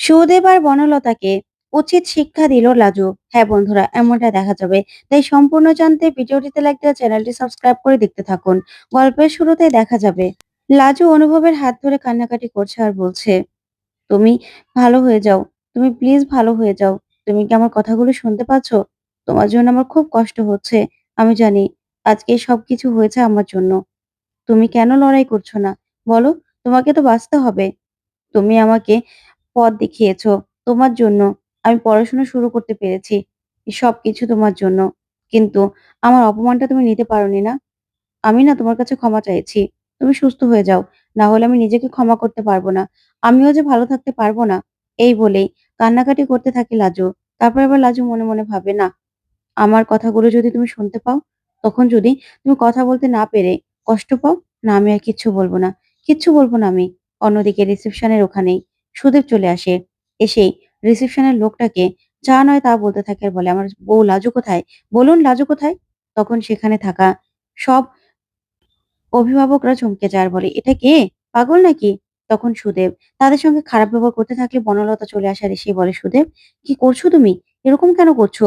সুদেব আর বনলতাকে উচিত শিক্ষা দিল লাজু। হ্যাঁ বন্ধুরা, এমনটা দেখা যাবে। তাই সম্পূর্ণ জানতে ভিডিওটিতে লাইক দিয়ে চ্যানেলটি সাবস্ক্রাইব করে দেখতে থাকুন। গল্পের শুরুতেই দেখা যাবে লাজু অনুভবের হাত ধরে কান্নাকাটি করছে আর বলছে, তুমি ভালো হয়ে যাও। তুমি প্লিজ ভালো হয়ে যাও। তুমি কি আমার কথাগুলো শুনতে পাচ্ছ? তোমার জন্য আমার খুব কষ্ট হচ্ছে। আমি জানি আজকে সবকিছু হয়েছে আমার জন্য। তুমি কেন লড়াই করছো না? বলো, তোমাকে তো বাঁচতে হবে। তুমি আমাকে পথ দেখিয়েছো। তোমার জন্য আমি পড়াশোনা শুরু করতে পেরেছি। এই সবকিছু তোমার জন্য। কিন্তু আমার অপমানটা তুমি নিতে পারোনি না? আমি না তোমার কাছে ক্ষমা চাইছি। তুমি সুস্থ হয়ে যাও। না হলে আমি নিজেকে ক্ষমা করতে পারবো না। আমিও যে ভালো থাকতে পারবো না। এই বলেই কান্নাকাটি করতে থাকে লাজু। তারপর আবার লাজু মনে, মনে ভাবে, না, আমার কথাগুলো যদি তুমি শুনতে পাও, তখন যদি তুমি কথা বলতে না পেরে কষ্ট পাও, না আমি আর কিচ্ছু বলব না। কিচ্ছু বলব না আমি। অন্যদিকে রিসেপশনের ওখানেই সুদেব চলে আসে। এসেই রিসেপশনের লোকটাকে যা নয় তা বলতে থাকে আর বলে, "আমার বউ লাজু কোথায়? বলুন লাজু কোথায়?" তখন সেখানে থাকা সব অভিভাবকরা চমকে যায় আর বলে, "এটা কে? পাগল নাকি?" তখন সুদেব তাদের সঙ্গে খারাপ ব্যবহার করতে থাকলে বনলতা চলে আসে আর এসেই বলে, "সুদেব, কি করছো তুমি? এরকম কেন করছো?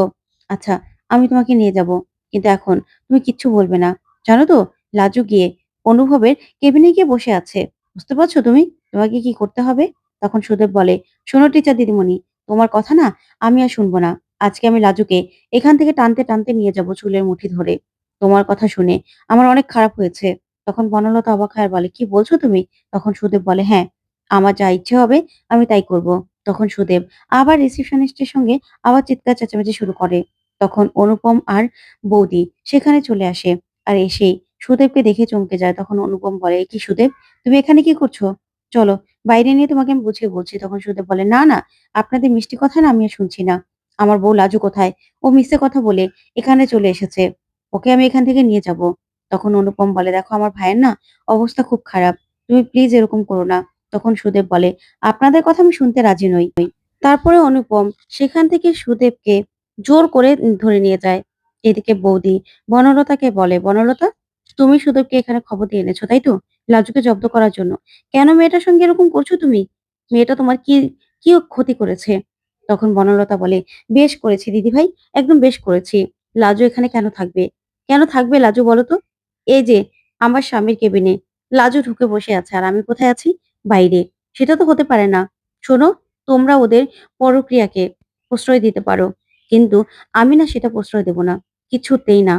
আচ্ছা, আমি তোমাকে নিয়ে যাব। কিন্তু এখন তুমি কিচ্ছু বলবে না। জানো তো, লাজু গিয়ে অনুভবের কেবিনে গিয়ে বসে আছে। বুঝতে পারছো তুমি? তোমাকে কি করতে হবে?" তখন সুদেব বলে, "শোনো টিচার দিদিমণি, তোমার কথা না আমি আর শুনবো না। আজকে আমি লাজুকে এখান থেকে টানতে, টানতে নিয়ে যাব চুলের মুঠি ধরে। তোমার কথা শুনে আমার অনেক খারাপ হয়েছে।" তখন বনলতা অবাক হয় আর বলে, "কি বলছো তুমি?" তখন সুদেব বলে, "হ্যাঁ, আমার যা ইচ্ছে হবে আমি তাই করব।" তখন সুদেব আবার রিসেপশনিস্টের সঙ্গে আবার চিৎকার চেঁচামেচি শুরু করে। তখন অনুপম আর বৌদি সেখানে চলে আসে। আর এসেই সুদেবকে দেখে চমকে যায়। তখন অনুপম বলে, "এ কি সুদেব? তুমি এখানে কি করছো? চলো, বাইরে নিয়ে তোমাকে আমি বুঝিয়ে বলছি।" তখন সুদেব বলে, "না, না, আপনাদের মিষ্টি কথা না আমি আর শুনছি না। আমার বউ লাজু কোথায়? ও মিথ্যে কথা বলে এখানে চলে এসেছে। ওকে আমি এখান থেকে নিয়ে যাব।" তখন অনুপম বলে, "দেখো আমার ভাইয়ের না অবস্থা খুব খারাপ। তুমি প্লিজ এরকম করো না।" তখন সুদেব বলে, "আপনাদের কথা আমি শুনতে রাজি নই।" তারপরে অনুপম সেখান থেকে সুদেবকে জোর করে ধরে নিয়ে যায়। এদিকে বৌদি বনলতাকে বলে, "বনলতা, তুমি সুদেবকে এখানে খবর দিয়ে এনেছো, তাই তো? লাজুকে জব্দ করার জন্য। কেন মেয়েটার সঙ্গে এরকম করছো তুমি? মেয়েটা তোমার কি ক্ষতি করেছে?" তখন বনলতা বলে, "বেশ করেছি দিদিভাই, একদম বেশ করেছি। লাজু এখানে কেন থাকবে? কেন থাকবে লাজু বলো তো? এই যে আমার স্বামীর কেবিনে লাজু ঢুকে বসে আছে আর আমি কোথায় আছি? বাইরে। সেটা তো হতে পারে না। শোনো, তোমরা ওদের পরক্রিয়াকে প্রশ্রয় দিতে পারো। কিন্তু আমি না সেটা প্রশ্রয় দেব না। কিছুতেই না।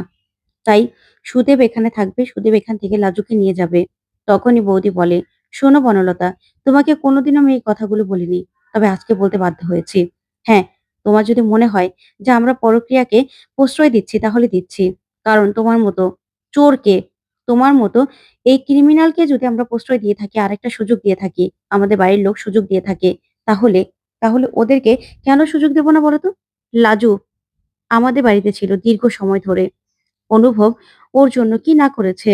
তাই সুদেব এখানে থাকবে। সুদেব এখান থেকে লাজুকে নিয়ে যাবে।" তখনই বৌদি বলে, "শোনো বনলতা, তোমাকে কোনোদিনও আমি এই কথাগুলো বলিনি। তবে আজকে বলতে বাধ্য হয়েছি। হ্যাঁ, তোমার যদি মনে হয় যে আমরা পরক্রিয়াকে প্রশ্রয় দিচ্ছি তাহলে দিচ্ছি। কারণ তোমার মতো চোরকে, তোমার মতো এই ক্রিমিনালকে যদি আমরা প্রশ্রয় দিয়ে থাকি, আরেকটা সুযোগ দিয়ে থাকি, আমাদের বাড়ির লোক সুযোগ দিয়ে থাকে, তাহলে তাহলে ওদেরকে কেন সুযোগ দেব না বলো তো? লাজু আমাদের বাড়িতে ছিল দীর্ঘ সময় ধরে। অনুভব ওর জন্য কি না করেছে।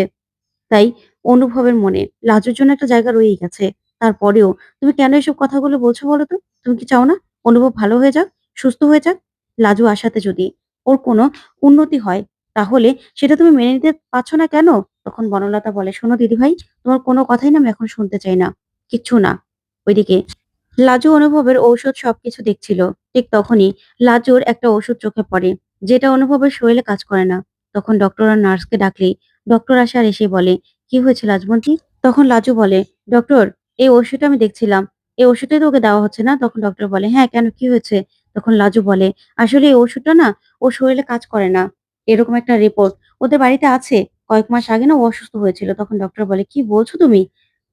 তাই অনুভবের মনে লাজুর জন্য একটা জায়গা রয়েই গেছে। তারপরেও তুমি কেন এসব কথাগুলো বলছো বলো তো? তুমি কি চাও না অনুভব ভালো হয়ে যাক, সুস্থ হয়ে যাক? লাজু আসাতে যদি ওর কোনো উন্নতি হয়, তাহলে সেটা তুমি মেনে নিতে পারছো না কেন?" তখন বনলতা বলে, "শোনো দিদিভাই, তোমার কোনো কথাই না আমি এখন শুনতে চাই না। কিচ্ছু না।" ওইদিকে লাজু অনুভবের ঔষধ সবকিছু দেখছিল। ঠিক তখনই লাজুর একটা ওষুধ চোখে পড়ে, যেটা অনুভবের শরীরে কাজ করে না। তখন ডক্টর আর নার্সকে ডাকলেই ডক্টর আসে আর এসে বলে, "কি হয়েছে লাজবন্তী?" তখন লাজু বলে, "ডক্টর, এই ওষুধটা আমি দেখছিলাম। এই ওষুধটাই তো ওকে দেওয়া হচ্ছে না?" তখন ডক্টর বলে, "হ্যাঁ, কেন কি হয়েছে?" তখন লাজু বলে, "আসলে এই ওষুধটা না ওর শরীরে কাজ করে না। এরকম একটা রিপোর্ট ওদের বাড়িতে আছে। কয়েক মাস আগে না ও অসুস্থ হয়েছিল।" তখন ডক্টর বলে, "কি বলছো তুমি?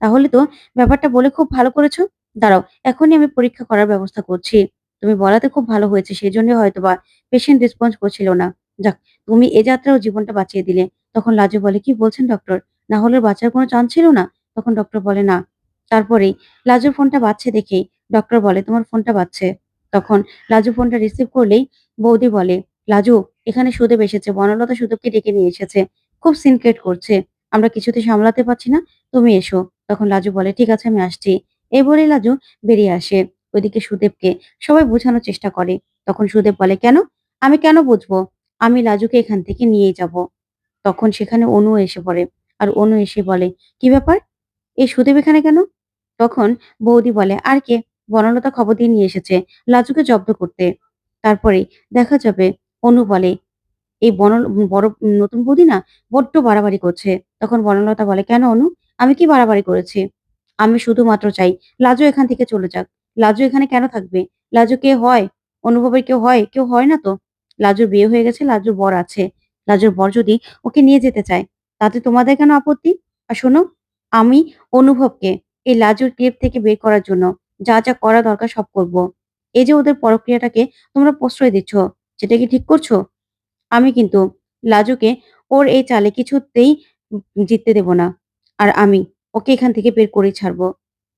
তাহলে তো ব্যাপারটা বলে খুব ভালো করেছো। দাঁড়াও, এখনই আমি পরীক্ষা করার ব্যবস্থা করছি। তুমি বলাতে খুব ভালো হয়েছে। সেজন্যই হয়তোবা পেশেন্ট রেসপন্স করছিল না। যাক, তুমি এ যাত্রায় ওর জীবনটা বাঁচিয়ে দিলে।" তখন লাজু বলে, "কি বলছেন ডক্টর? না হলে ওর বাঁচার কোনো চান্স ছিল না?" তখন ডক্টর বলে, "না।" তারপরেই লাজুর ফোনটা বাজছে দেখেই ডক্টর বলে, "তোমার ফোনটা বাজছে।" তখন লাজু ফোনটা রিসিভ করলেই বৌদি বলে, "লাজু, এখানে সুদেব এসেছে। বনলতা সুদেবকে ডেকে নিয়ে এসেছে। খুব সিন ক্রিয়েট করছে। আমরা কিছুতেই সামলাতে পারছি না। তুমি এসো।" তখন লাজু বলে, "ঠিক আছে, আমি আসছি।" এই বলেই লাজু বেরিয়ে আসে। ওইদিকে সুদেবকে সবাই বোঝানোর চেষ্টা করে। তখন সুদেব বলে, "কেন? আমি কেন বুঝবো? আমি লাজুকে এখান থেকে নিয়েই যাব।" তখন সেখানে অনু এসে পড়ে। আর অনু এসে বলে, "কি ব্যাপার? এই সুদেব এখানে কেন?" তখন বৌদি বলে, "আর কে? বনলতা খবর দিয়ে নিয়ে এসেছে লাজুকে জব্দ করতে। তারপরে দেখা যাবে অনু বলে, এই বড় নতুন বৌদি না বড্ড বাড়াবাড়ি করছে। তখন বনলতা বলে, "কেন অনু? আমি কি বাড়াবাড়ি করেছি? আমি শুধুমাত্র চাই লাজু এখান থেকে চলে যাক। লাজু এখানে কেন থাকবে? লাজু কে হয়? অনুভবের কেউ হয়? কেউ হয় না তো। লাজুর বিয়ে হয়ে গেছে, লাজুর বর আছে। লাজুর বর যদি ওকে নিয়ে যেতে চায়, তাতে তোমাদের কেন আপত্তি? আর শোনো, আমি অনুভবকে এই লাজুর ক্লিপ থেকে বের করার জন্য যা, যা করা দরকার সব করব। এই যে ওদের পরক্রিয়াটাকে তোমরা প্রশ্রয় দিচ্ছ, সেটা কি ঠিক করছো? আমি কিন্তু লাজুকে ওর এই চালে কিছুতেই জিততে দেব না। আর আমি ওকে এখান থেকে বের করেই ছাড়বো।"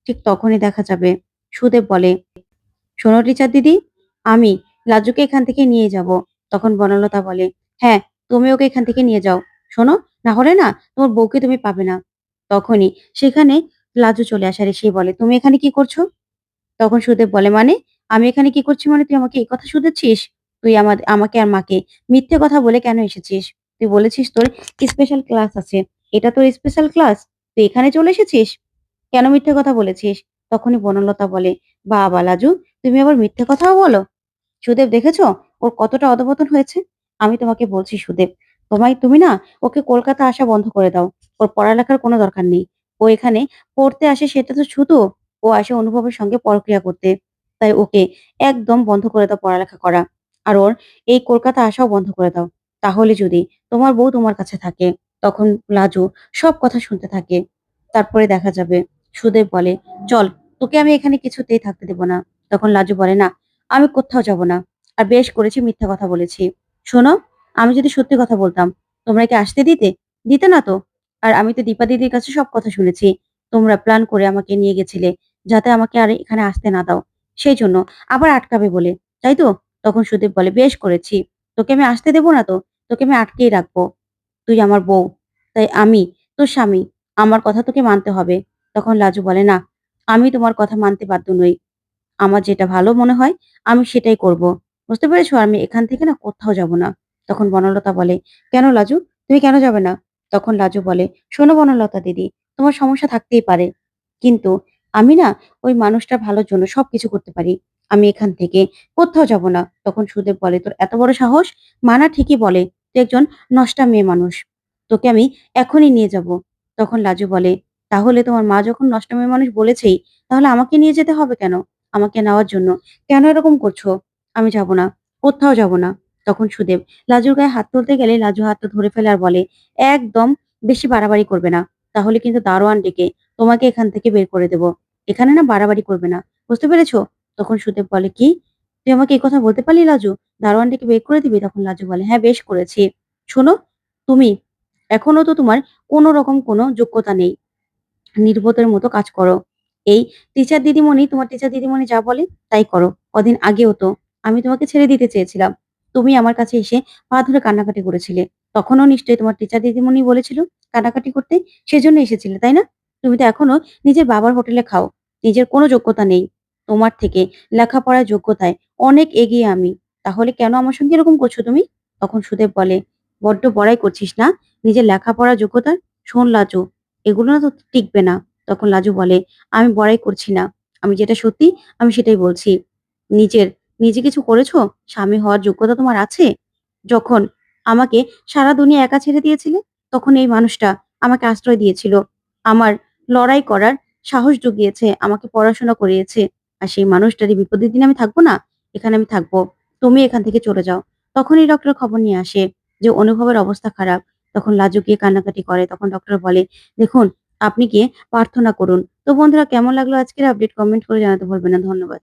ঠিক তখনই দেখা যাবে সুদেব বলে, "শোনো টিচার দিদি, আমি লাজুকে এখান থেকে নিয়ে যাব।" তখন বনলতা বলে, "হ্যাঁ, তুমি ওকে এখান থেকে নিয়ে যাও। শোনো, না হলে না তোমার বউকে তুমি পাবে না।" তখনই সেখানে লাজু চলে আসে আর এসেই বলে, "তুমি এখানে কি করছো?" তখন সুদেব বলে, "মানে? আমি এখানে কি করছি মানে তুই আমাকে এই কথা শুধাচ্ছিস? তুই আমাকে আর মাকে মিথ্যে কথা বলে কেন এসেছিস? তুই বলেছিস তোর স্পেশাল ক্লাস আছে। এটা তোর স্পেশাল ক্লাস? তুই এখানে চলে এসেছিস? কেন মিথ্যে কথা বলেছিস?" তখনই বনলতা বলে, "বাবা লাজু, তুমি আবার মিথ্যে কথাও বলো? সুদেব দেখেছো ওর কতটা অধঃপতন হয়েছে? আমি তোমাকে বলছি সুদেব, তুমি না ওকে কলকাতা আসা বন্ধ করে দাও। ওর পড়ালেখার কোনো দরকার নেই। ও এখানে পড়তে আসে সেটা তো ছুতো। ও আসে অনুভবের সঙ্গে পরক্রিয়া করতে। তাই ওকে একদম বন্ধ করে দাও পড়ালেখা করা। আর ওর এই কলকাতা আসাও বন্ধ করে দাও। তাহলে যদি তোমার বউ তোমার কাছে থাকে, তখন লাজু সব কথা শুনতে থাকে। তারপরে দেখা যাবে সুদেব বলে, "চল, তোকে আমি এখানে কিছুতেই থাকতে দেব না।" তখন লাজু বলে, "না, আমি কোত্থাও যাব না। আর বেশ করেছি মিথ্যা কথা বলেছি। শোনো, আমি যদি সত্যি কথা বলতাম, তোমরা কি আসতে দিতে? দিতে না তো? আর আমি তো দীপা দিদির কাছে সব কথা শুনেছি। তোমরা প্ল্যান করে আমাকে নিয়ে গেছিলে, যাতে আমাকে আর এখানে আসতে না দাও। সেইজন্য আবার আটকাবে বলে। তাই তো?" তখন সুদীপ বলে, "বেশ করেছি। তোকে আমি আসতে দেব না তো। তোকে আমি আটকেই রাখবো। তুই আমার বউ। তাই আমি তোর স্বামী। আমার কথা তোকে মানতে হবে।" তখন লাজু বলে, "না, আমি তোমার কথা মানতে বাধ্য নই। আমার যেটা ভালো মনে হয় আমি সেটাই করব। বুঝতে পেরেছো? আমি এখান থেকে না কোত্থাও যাব না।" তখন বনলতা বলে, "কেন লাজু? তুমি কেন যাবে না?" তখন লাজু বলে, "শোনো বনলতা দিদি, তোমার সমস্যা থাকতেই পারে। কিন্তু আমি না ওই মানুষটার ভালোর জন্য সবকিছু করতে পারি। আমি এখান থেকে কোত্থাও যাব না।" তখন সুদেব বলে, "তোর এত বড় সাহস? মানা ঠিকই বলে, তুই একজন নষ্টা মেয়ে মানুষ। তোকে আমি এখনই নিয়ে যাব।" তখন লাজু বলে, "তাহলে তোমার মা যখন নষ্টা মেয়ে মানুষ বলেছেই, তাহলে আমাকে নিয়ে যেতে হবে কেন? আমাকে নেওয়ার জন্য কেন এরকম করছো? আমি যাব না। কোত্থাও যাব না।" তখন সুদেব লাজুর গায়ে হাত তুলতে গেলে লাজু হাতটা ধরে ফেলে আর বলে, "একদম বেশি বাড়াবাড়ি করবে না। তাহলে কিন্তু দারোয়ান ডেকে তোমাকে এখান থেকে বের করে দেব। এখানে না বাড়াবাড়ি করবে না। বুঝতে পেরেছো?" তখন সুদেব বলে, "কি? তুই আমাকে এই কথা বলতে পারলি লাজু? দারোয়ান ডেকে বের করে দিবি?" তখন লাজু বলে, "হ্যাঁ, বেশ করেছি। শোনো, তুমি এখনো তো তোমার কোন রকম কোনো যোগ্যতা নেই। নির্বোধের মতো কাজ করো। এই তোমার টিচার দিদিমণি যা বলে তাই করো। কদিন আগেও তো আমি তোমাকে ছেড়ে দিতে চেয়েছিলাম। তুমি আমার কাছে এসে পা ধরে কান্নাকাটি করেছিলে। তখনও নিশ্চয়ই তোমার টিচার দিদিমণি বলেছিল কান্নাকাটি করতে, সেজন্য এসেছিলে, তাই না? তুমি তো এখনো নিজের বাবার হোটেলে খাও। নিজের কোনো যোগ্যতা নেই। তোমার থেকে লেখাপড়ার যোগ্যতায় অনেক এগিয়ে আমি। তাহলে কেন আমার সঙ্গে এরকম করছো তুমি?" তখন সুদেব বলে, "বড্ড বড়াই করছিস না নিজের লেখাপড়ার যোগ্যতার? শোন লাজু, এগুলো না তো টিকবে না।" তখন লাজু বলে, "আমি বড়াই করছি না। আমি যেটা সত্যি আমি সেটাই বলছি। নিজের নিজে কিছু করেছো? স্বামী হওয়ার যোগ্যতা তোমার আছে? যখন আমাকে সারা দুনিয়া একা ছেড়ে দিয়েছিলে, তখন এই মানুষটা আমাকে আশ্রয় দিয়েছিল। আমার লড়াই করার সাহস জুগিয়েছে, আমাকে পড়াশোনা করিয়েছে। আর সেই মানুষটারই বিপদের দিনে আমি থাকবো না? এখানে আমি থাকবো। তুমি এখান থেকে চলে যাও।" তখনই ডক্টর খবর নিয়ে আসে যে অনুভবের অবস্থা খারাপ। তখন লাজু গিয়ে কান্নাকাটি করে। তখন ডক্টর বলে, "দেখুন, আপনি গিয়ে প্রার্থনা করুন।" তো বন্ধুরা, কেমন লাগলো আজকের আপডেট? কমেন্ট করে জানাতে ভুলবেন না। ধন্যবাদ।